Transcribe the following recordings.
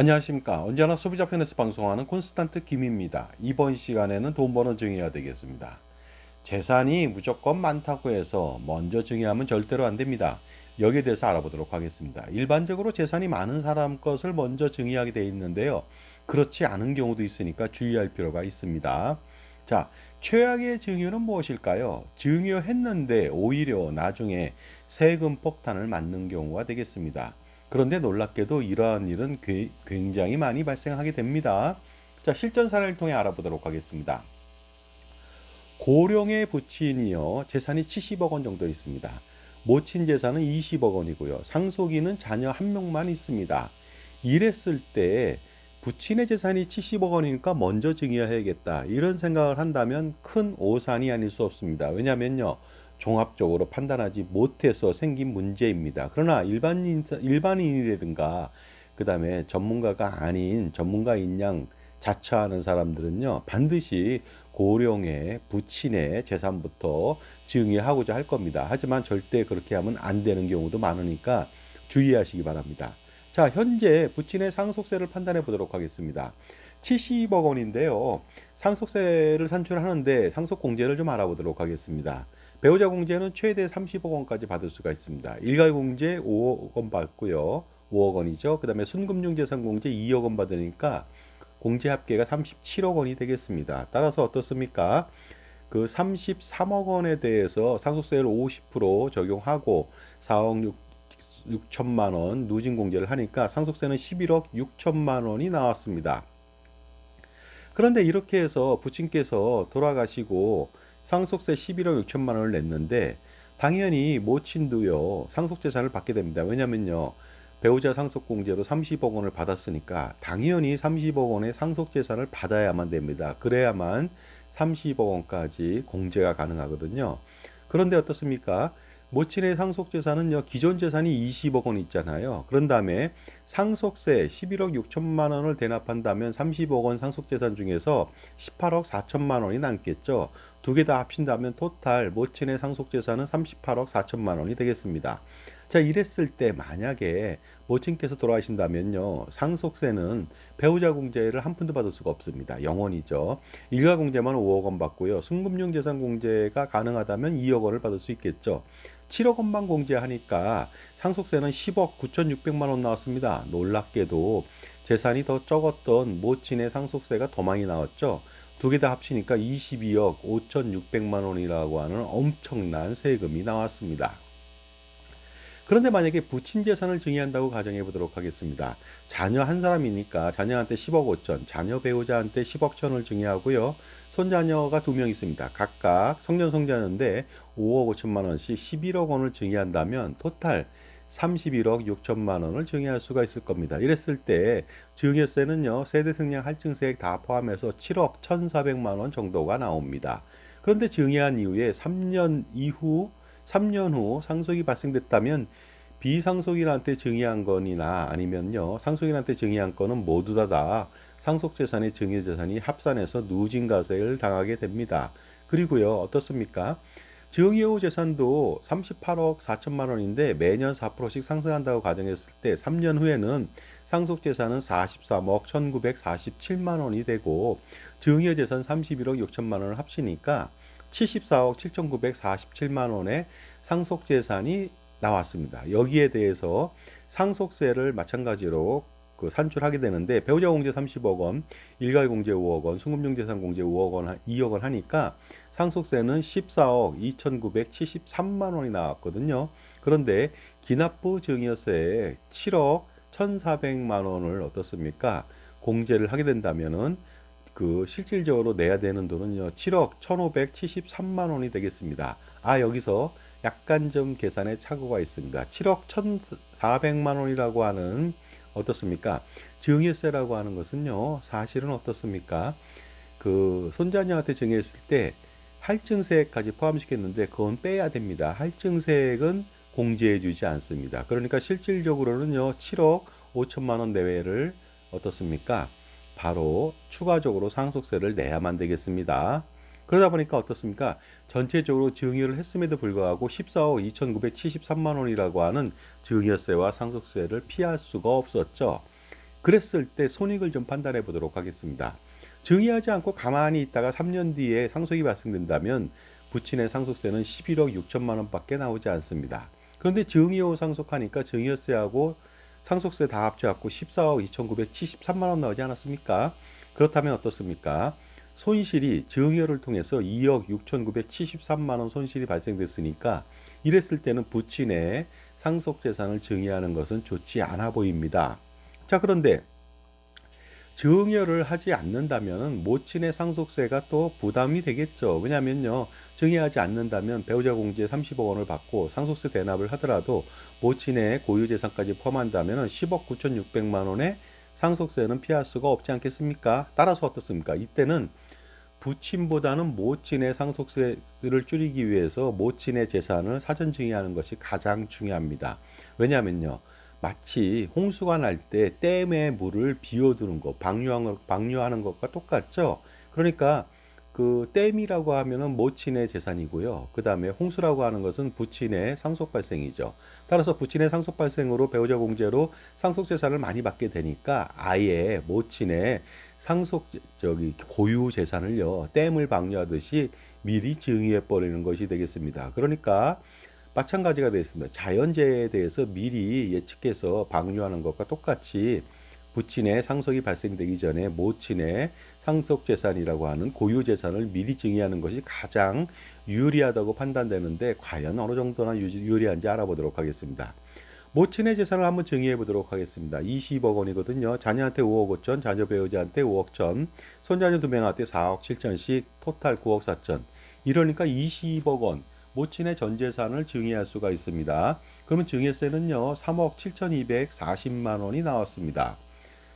안녕하십니까. 언제나 소비자 편에서 방송하는 콘스탄트 김입니다. 이번 시간에는 돈 버는 증여가 되겠습니다. 재산이 무조건 많다고 해서 먼저 증여하면 절대로 안 됩니다. 여기에 대해서 알아보도록 하겠습니다. 일반적으로 재산이 많은 사람 것을 먼저 증여하게 되어 있는데요. 그렇지 않은 경우도 있으니까 주의할 필요가 있습니다. 자, 최악의 증여는 무엇일까요? 증여했는데 오히려 나중에 세금 폭탄을 맞는 경우가 되겠습니다. 그런데 놀랍게도 이러한 일은 굉장히 많이 발생하게 됩니다. 자, 실전 사례를 통해 알아보도록 하겠습니다. 고령의 부친이요, 재산이 70억 원 정도 있습니다. 모친 재산은 20억 원이고요. 상속인은 자녀 한 명만 있습니다. 이랬을 때 부친의 재산이 70억 원이니까 먼저 증여해야겠다, 이런 생각을 한다면 큰 오산이 아닐 수 없습니다. 왜냐면요, 종합적으로 판단하지 못해서 생긴 문제입니다. 그러나 일반인이라든가 그 다음에 전문가가 아닌 전문가인 양 자처하는 사람들은요, 반드시 고령의 부친의 재산부터 증여하고자 할 겁니다. 하지만 절대 그렇게 하면 안 되는 경우도 많으니까 주의하시기 바랍니다. 자, 현재 부친의 상속세를 판단해 보도록 하겠습니다. 70억 원인데요. 상속세를 산출하는데 상속 공제를 좀 알아보도록 하겠습니다. 배우자 공제는 최대 30억 원까지 받을 수가 있습니다. 일괄 공제 5억 원 받고요. 5억 원이죠. 그 다음에 순금융재산 공제 2억 원 받으니까 공제 합계가 37억 원이 되겠습니다. 따라서 어떻습니까? 그 33억 원에 대해서 상속세를 50% 적용하고 4억 6천만 원 누진 공제를 하니까 상속세는 11억 6천만 원이 나왔습니다. 그런데 이렇게 해서 부친께서 돌아가시고 상속세 11억 6천만 원을 냈는데 당연히 모친도요, 상속재산을 받게 됩니다. 왜냐면요, 배우자 상속공제로 30억 원을 받았으니까 당연히 30억 원의 상속재산을 받아야만 됩니다. 그래야만 30억 원까지 공제가 가능하거든요. 그런데 어떻습니까? 모친의 상속재산은요, 기존 재산이 20억 원 있잖아요. 그런 다음에 상속세 11억 6천만 원을 대납한다면 30억 원 상속재산 중에서 18억 4천만 원이 남겠죠. 두 개 다 합친다면 토탈 모친의 상속재산은 38억 4천만 원이 되겠습니다. 자, 이랬을 때 만약에 모친께서 돌아가신다면요, 상속세는 배우자 공제를 한 푼도 받을 수가 없습니다. 0원이죠. 일가 공제만 5억 원 받고요. 순금융재산 공제가 가능하다면 2억 원을 받을 수 있겠죠. 7억 원만 공제하니까 상속세는 10억 9,600만 원 나왔습니다. 놀랍게도 재산이 더 적었던 모친의 상속세가 더 많이 나왔죠. 두 개 다 합치니까 22억 5,600만 원이라고 하는 엄청난 세금이 나왔습니다. 그런데 만약에 부친 재산을 증여한다고 가정해 보도록 하겠습니다. 자녀 한 사람이니까 자녀한테 10억 5천, 자녀 배우자한테 10억 천을 증여하고요. 손자녀가 두 명 있습니다. 각각 성년 성자녀인데 5억 5천만 원씩 11억 원을 증여한다면 토탈 31억 6천만 원을 증여할 수가 있을 겁니다. 이랬을 때 증여세는요, 세대 승량 할증세액 다 포함해서 7억 1,400만 원 정도가 나옵니다. 그런데 증여한 이후에 3년 후 상속이 발생됐다면 비상속인한테 증여한 건이나 아니면요, 상속인한테 증여한 건은 모두 다 상속재산의 증여재산이 합산해서 누진과세를 당하게 됩니다. 그리고요, 어떻습니까? 증여 후 재산도 38억 4천만 원인데 매년 4%씩 상승한다고 가정했을 때 3년 후에는 상속재산은 43억 1947만 원이 되고 증여재산 31억 6천만 원을 합치니까 74억 7,947만 원의 상속재산이 나왔습니다. 여기에 대해서 상속세를 마찬가지로 산출하게 되는데 배우자 공제 30억 원, 일괄 공제 5억 원, 순금융재산 공제 5억 원, 2억 원 하니까 상속세는 14억 2,973만 원이 나왔거든요. 그런데 기납부 증여세 7억 1,400만 원을 어떻습니까? 공제를 하게 된다면은 실질적으로 내야 되는 돈은요, 7억 1,573만 원이 되겠습니다. 여기서 약간 좀 계산에 착오가 있습니다. 7억 1,400만 원이라고 하는 어떻습니까? 증여세라고 하는 것은요, 사실은 어떻습니까? 손자녀한테 증여했을 때 할증세액까지 포함시켰는데 그건 빼야 됩니다. 할증세액은 공제해주지 않습니다. 그러니까 실질적으로는요, 7억 5천만 원 내외를 어떻습니까? 바로 추가적으로 상속세를 내야만 되겠습니다. 그러다 보니까 어떻습니까? 전체적으로 증여를 했음에도 불구하고 14억 2,973만 원이라고 하는 증여세와 상속세를 피할 수가 없었죠. 그랬을 때 손익을 좀 판단해 보도록 하겠습니다. 증여하지 않고 가만히 있다가 3년 뒤에 상속이 발생된다면 부친의 상속세는 11억 6천만 원밖에 나오지 않습니다. 그런데 증여 후 상속하니까 증여세하고 상속세 다 합쳐갖고 14억 2,973만 원 나오지 않았습니까? 그렇다면 어떻습니까? 손실이 증여를 통해서 2억 6,973만 원 손실이 발생됐으니까 이랬을 때는 부친의 상속재산을 증여하는 것은 좋지 않아 보입니다. 자, 그런데 증여를 하지 않는다면 모친의 상속세가 또 부담이 되겠죠. 왜냐면요, 증여하지 않는다면 배우자 공제 30억 원을 받고 상속세 대납을 하더라도 모친의 고유재산까지 포함한다면 10억 9,600만 원의 상속세는 피할 수가 없지 않겠습니까? 따라서 어떻습니까? 이때는 부친보다는 모친의 상속세를 줄이기 위해서 모친의 재산을 사전 증여하는 것이 가장 중요합니다. 왜냐하면요, 마치 홍수가 날 때 댐의 물을 비워두는 것, 방류하는 것과 똑같죠. 그러니까 그 댐이라고 하면은 모친의 재산이고요. 그 다음에 홍수라고 하는 것은 부친의 상속 발생이죠. 따라서 부친의 상속 발생으로 배우자 공제로 상속 재산을 많이 받게 되니까 아예 모친의 상속 고유 재산을요, 댐을 방류하듯이 미리 증여해 버리는 것이 되겠습니다. 그러니까 마찬가지가 되겠습니다. 자연재해에 대해서 미리 예측해서 방류하는 것과 똑같이 부친의 상속이 발생되기 전에 모친의 상속재산이라고 하는 고유재산을 미리 증여하는 것이 가장 유리하다고 판단되는데 과연 어느 정도나 유리한지 알아보도록 하겠습니다. 모친의 재산을 한번 증여해 보도록 하겠습니다. 20억 원이거든요. 자녀한테 5억 5천, 자녀 배우자한테 5억 천, 손자녀 2명한테 4억 7천씩, 토탈 9억 4천. 이러니까 20억 원. 모친의 전 재산을 증여할 수가 있습니다. 그러면 증여세는요, 3억 7,240만 원이 나왔습니다.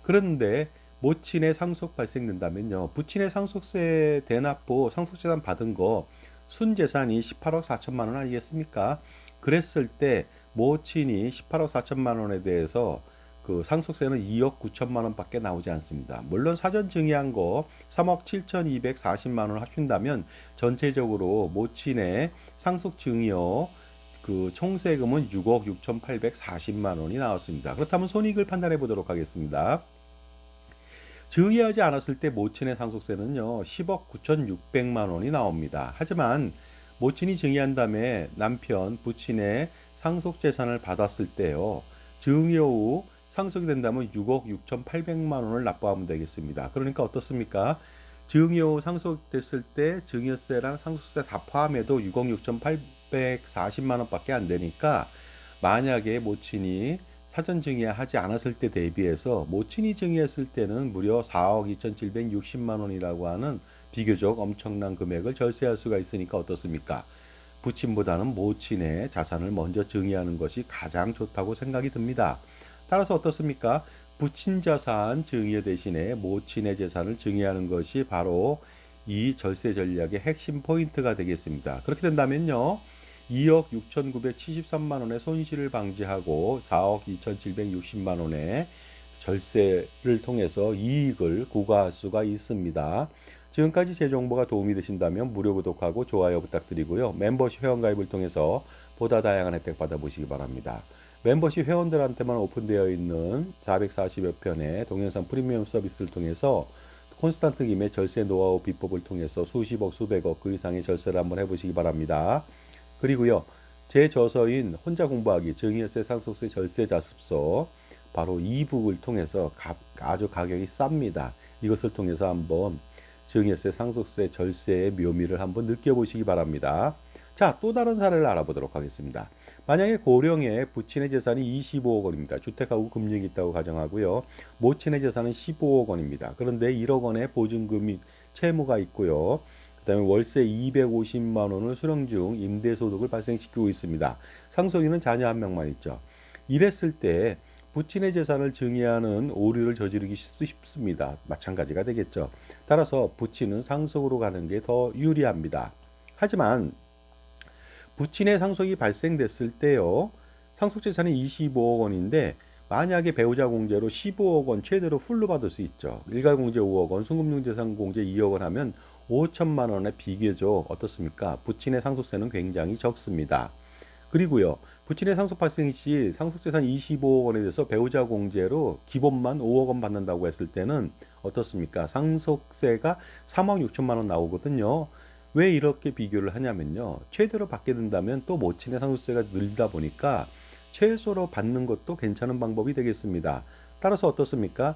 그런데 모친의 상속 발생된다면요, 부친의 상속세 대납 후 상속재산 받은 거 순재산이 18억 4천만 원 아니겠습니까? 그랬을 때 모친이 18억 4천만 원에 대해서 그 상속세는 2억 9천만 원밖에 나오지 않습니다. 물론 사전 증여한 거 3억 7,240만 원 합친다면 전체적으로 모친의 상속 증여 그 총세금은 6억 6,840만 원이 나왔습니다. 그렇다면 손익을 판단해 보도록 하겠습니다. 증여하지 않았을 때 모친의 상속세는요, 10억 9,600만 원이 나옵니다. 하지만 모친이 증여한 다음에 남편, 부친의 상속재산을 받았을 때요, 증여 후 상속이 된다면 6억 6,800만 원을 납부하면 되겠습니다. 그러니까 어떻습니까? 증여 후 상속됐을 때 증여세랑 상속세 다 포함해도 6억 6,840만 원밖에 안 되니까 만약에 모친이 사전 증여하지 않았을 때 대비해서 모친이 증여했을 때는 무려 4억 2,760만 원이라고 하는 비교적 엄청난 금액을 절세할 수가 있으니까 어떻습니까? 부친보다는 모친의 자산을 먼저 증여하는 것이 가장 좋다고 생각이 듭니다. 따라서 어떻습니까? 부친 자산 증여 대신에 모친의 재산을 증여하는 것이 바로 이 절세 전략의 핵심 포인트가 되겠습니다. 그렇게 된다면요, 2억 6,973만 원의 손실을 방지하고 4억 2,760만 원의 절세를 통해서 이익을 구가할 수가 있습니다. 지금까지 제 정보가 도움이 되신다면 무료 구독하고 좋아요 부탁드리고요. 멤버십 회원가입을 통해서 보다 다양한 혜택 받아보시기 바랍니다. 멤버십 회원들한테만 오픈되어 있는 440여 편의 동영상 프리미엄 서비스를 통해서 콘스탄트 김의 절세 노하우 비법을 통해서 수십억 수백억 그 이상의 절세를 한번 해보시기 바랍니다. 그리고요, 제 저서인 혼자 공부하기 증여세 상속세 절세 자습서 바로 이북을 통해서 아주 가격이 쌉니다. 이것을 통해서 한번 증여세 상속세 절세의 묘미를 한번 느껴보시기 바랍니다. 자, 또 다른 사례를 알아보도록 하겠습니다. 만약에 고령의 부친의 재산이 25억 원입니다. 주택하고 금융이 있다고 가정하고요. 모친의 재산은 15억 원입니다. 그런데 1억 원의 보증금이 채무가 있고요. 그다음에 월세 250만 원을 수령 중 임대소득을 발생시키고 있습니다. 상속인은 자녀 한 명만 있죠. 이랬을 때 부친의 재산을 증여하는 오류를 저지르기 쉽습니다. 마찬가지가 되겠죠. 따라서 부친은 상속으로 가는 게 더 유리합니다. 하지만 부친의 상속이 발생됐을 때요, 상속재산이 25억 원인데 만약에 배우자 공제로 15억 원 최대로 풀로 받을 수 있죠. 일가공제 5억 원, 순금융재산 공제 2억 원 하면 5천만 원의 비교적 어떻습니까? 부친의 상속세는 굉장히 적습니다. 그리고요, 부친의 상속 발생 시 상속재산 25억 원에 대해서 배우자 공제로 기본만 5억 원 받는다고 했을 때는 어떻습니까? 상속세가 3억 6천만 원 나오거든요. 왜 이렇게 비교를 하냐면요. 최대로 받게 된다면 또 모친의 상속세가 늘다 보니까 최소로 받는 것도 괜찮은 방법이 되겠습니다. 따라서 어떻습니까?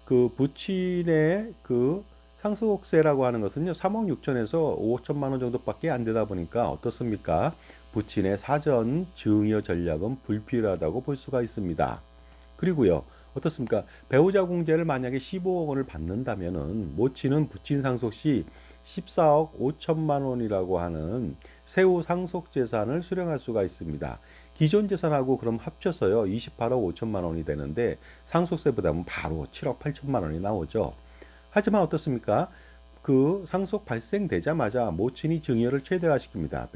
그 부친의 그 상속세라고 하는 것은요, 3억 6천에서 5천만 원 정도밖에 안 되다 보니까 어떻습니까? 부친의 사전 증여 전략은 불필요하다고 볼 수가 있습니다. 그리고요, 어떻습니까? 배우자 공제를 만약에 15억 원을 받는다면은 모친은 부친 상속 시 14억 5천만 원이라고 하는 세후 상속 재산을 수령할 수가 있습니다. 기존 재산하고 그럼 합쳐서요, 28억 5천만 원이 되는데 상속세 부담은 바로 7억 8천만 원이 나오죠. 하지만 어떻습니까? 그 상속 발생되자마자 모친이 증여를 최대화시킵니다.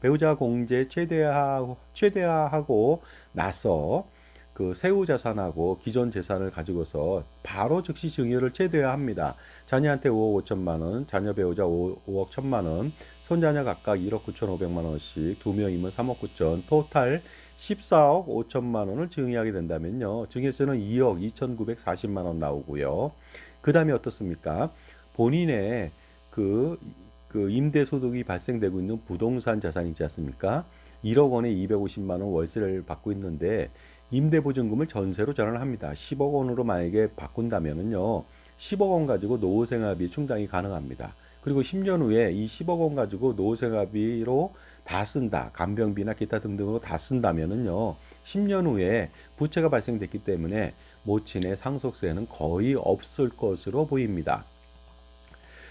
배우자 공제 최대화하고 나서 그 세후 자산하고 기존 재산을 가지고서 바로 즉시 증여를 최대화합니다. 자녀한테 5억 5천만 원, 자녀 배우자 5억 1천만 원, 손자녀 각각 1억 9천5백만 원씩, 두 명이면 3억 9천, 토탈 14억 5천만 원을 증여하게 된다면요. 증여세는 2억 2,940만 원 나오고요. 그 다음에 어떻습니까? 본인의 그, 그 임대소득이 발생되고 있는 부동산 자산이 있지 않습니까? 1억 원에 250만 원 월세를 받고 있는데 임대보증금을 전세로 전환을 합니다. 10억 원으로 만약에 바꾼다면은요, 10억 원 가지고 노후생활비 충당이 가능합니다. 그리고 10년 후에 이 10억 원 가지고 노후생활비로 다 쓴다. 간병비나 기타 등등으로 다 쓴다면은요, 10년 후에 부채가 발생됐기 때문에 모친의 상속세는 거의 없을 것으로 보입니다.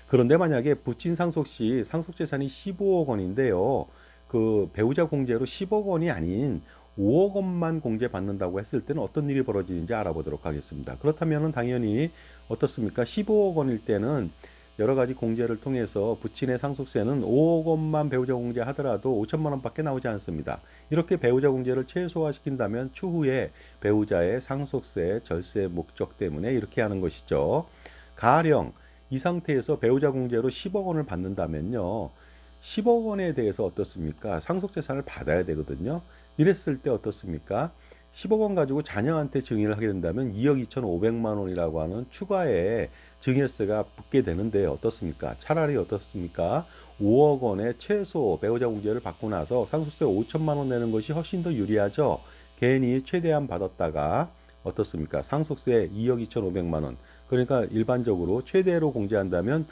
그런데 만약에 부친 상속 시 상속재산이 15억 원인데요. 그 배우자 공제로 10억 원이 아닌 5억 원만 공제받는다고 했을 때는 어떤 일이 벌어지는지 알아보도록 하겠습니다. 그렇다면 당연히 어떻습니까? 15억 원일 때는 여러 가지 공제를 통해서 부친의 상속세는 5억 원만 배우자 공제하더라도 5천만 원밖에 나오지 않습니다. 이렇게 배우자 공제를 최소화시킨다면 추후에 배우자의 상속세, 절세 목적 때문에 이렇게 하는 것이죠. 가령 이 상태에서 배우자 공제로 10억 원을 받는다면요. 10억 원에 대해서 어떻습니까? 상속재산을 받아야 되거든요. 이랬을 때 어떻습니까? 10억 원 가지고 자녀한테 증여를 하게 된다면 2억 2,500만 원이라고 하는 추가의 증여세가 붙게 되는데 어떻습니까? 차라리 어떻습니까? 5억 원의 최소 배우자 공제를 받고 나서 상속세 5천만 원 내는 것이 훨씬 더 유리하죠. 괜히 최대한 받았다가 어떻습니까? 상속세 2억 2,500만 원. 그러니까 일반적으로 최대로 공제한다면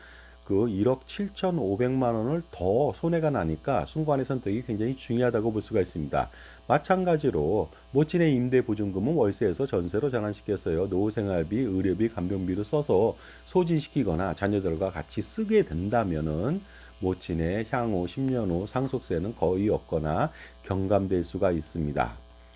그 1억 7,500만 원을 더 손해가 나니까 순간의 선택이 굉장히 중요하다고 볼 수가 있습니다. 마찬가지로 모친의 임대보증금은 월세에서 전세로 전환시켰어요. 노후생활비, 의료비, 간병비로 써서 소진시키거나 자녀들과 같이 쓰게 된다면은 모친의 향후 10년 후 상속세는 거의 없거나 경감될 수가 있습니다.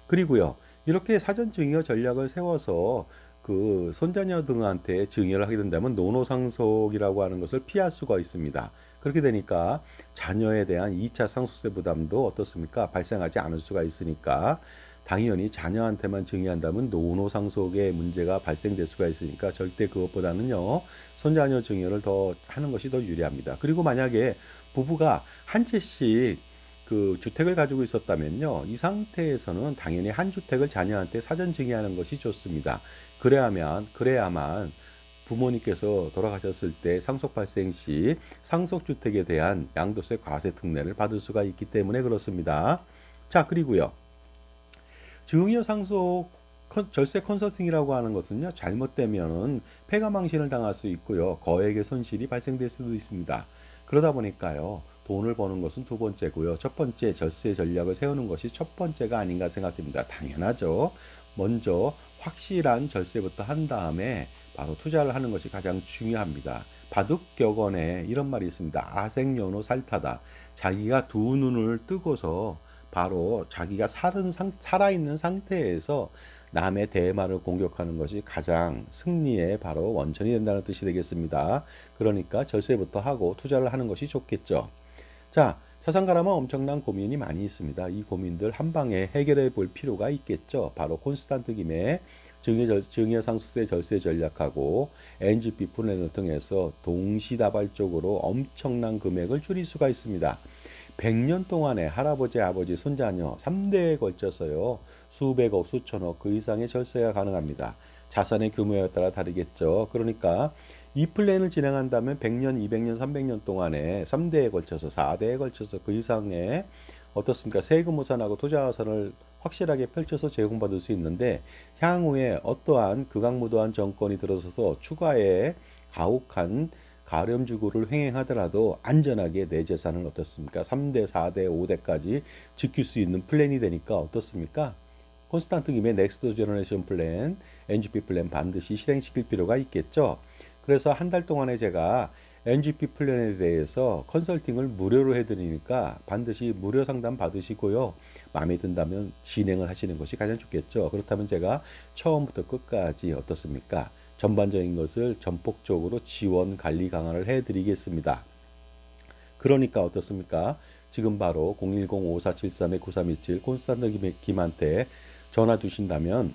그리고요, 이렇게 사전 증여 전략을 세워서 그 손자녀 등한테 증여를 하게 된다면 노노상속이라고 하는 것을 피할 수가 있습니다. 그렇게 되니까 자녀에 대한 2차 상속세 부담도 어떻습니까? 발생하지 않을 수가 있으니까 당연히 자녀한테만 증여한다면 노노상속의 문제가 발생될 수가 있으니까 절대 그것보다는요, 손자녀 증여를 더 하는 것이 더 유리합니다. 그리고 만약에 부부가 한 채씩 그 주택을 가지고 있었다면요, 이 상태에서는 당연히 한 주택을 자녀한테 사전 증여하는 것이 좋습니다. 그래야만 부모님께서 돌아가셨을 때 상속 발생 시 상속주택에 대한 양도세 과세 특례를 받을 수가 있기 때문에 그렇습니다. 자, 그리고요, 증여 상속 절세 컨설팅이라고 하는 것은요, 잘못되면은 폐가망신을 당할 수 있고요, 거액의 손실이 발생될 수도 있습니다. 그러다 보니까요, 돈을 버는 것은 두 번째고요, 첫 번째 절세 전략을 세우는 것이 첫 번째가 아닌가 생각됩니다. 당연하죠. 먼저 확실한 절세부터 한 다음에 바로 투자를 하는 것이 가장 중요합니다. 바둑격언에 이런 말이 있습니다. 아생연호 살타다. 자기가 두 눈을 뜨고서 바로 자기가 살아있는 상태에서 남의 대마를 공격하는 것이 가장 승리의 바로 원천이 된다는 뜻이 되겠습니다. 그러니까 절세부터 하고 투자를 하는 것이 좋겠죠. 자, 자산가라면 엄청난 고민이 많이 있습니다. 이 고민들 한 방에 해결해 볼 필요가 있겠죠. 바로 콘스탄트 김의 증여 상속세 절세 전략하고 NGP 플랜을 통해서 동시다발적으로 엄청난 금액을 줄일 수가 있습니다. 100년 동안에 할아버지, 아버지, 손자녀 3대에 걸쳐서요. 수백억, 수천억 그 이상의 절세가 가능합니다. 자산의 규모에 따라 다르겠죠. 그러니까 이 플랜을 진행한다면 100년, 200년, 300년 동안에 3대에 걸쳐서 4대에 걸쳐서 그 이상의 어떻습니까? 세금 무산하고 투자 자산을 확실하게 펼쳐서 제공받을 수 있는데 향후에 어떠한 극악무도한 정권이 들어서서 추가의 가혹한 가렴주구를 횡행하더라도 안전하게 내 재산을 어떻습니까? 3대, 4대, 5대까지 지킬 수 있는 플랜이 되니까 어떻습니까? 콘스탄트 김의 넥스트 제너레이션 플랜, NGP 플랜 반드시 실행시킬 필요가 있겠죠. 그래서 한 달 동안에 제가 NGP 플랜에 대해서 컨설팅을 무료로 해드리니까 반드시 무료 상담 받으시고요. 마음에 든다면 진행을 하시는 것이 가장 좋겠죠. 그렇다면 제가 처음부터 끝까지 어떻습니까? 전반적인 것을 전폭적으로 지원 관리 강화를 해드리겠습니다. 그러니까 어떻습니까? 지금 바로 010-5473-9327 콘스탄트 김한테 전화 주신다면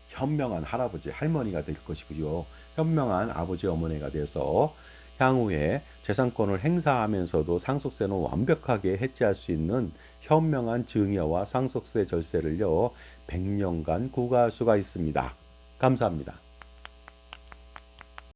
현명한 할아버지, 할머니가 될 것이고요. 현명한 아버지, 어머니가 돼서 향후에 재산권을 행사하면서도 상속세는 완벽하게 해지할 수 있는 현명한 증여와 상속세 절세를요. 100년간 구가할 수가 있습니다. 감사합니다.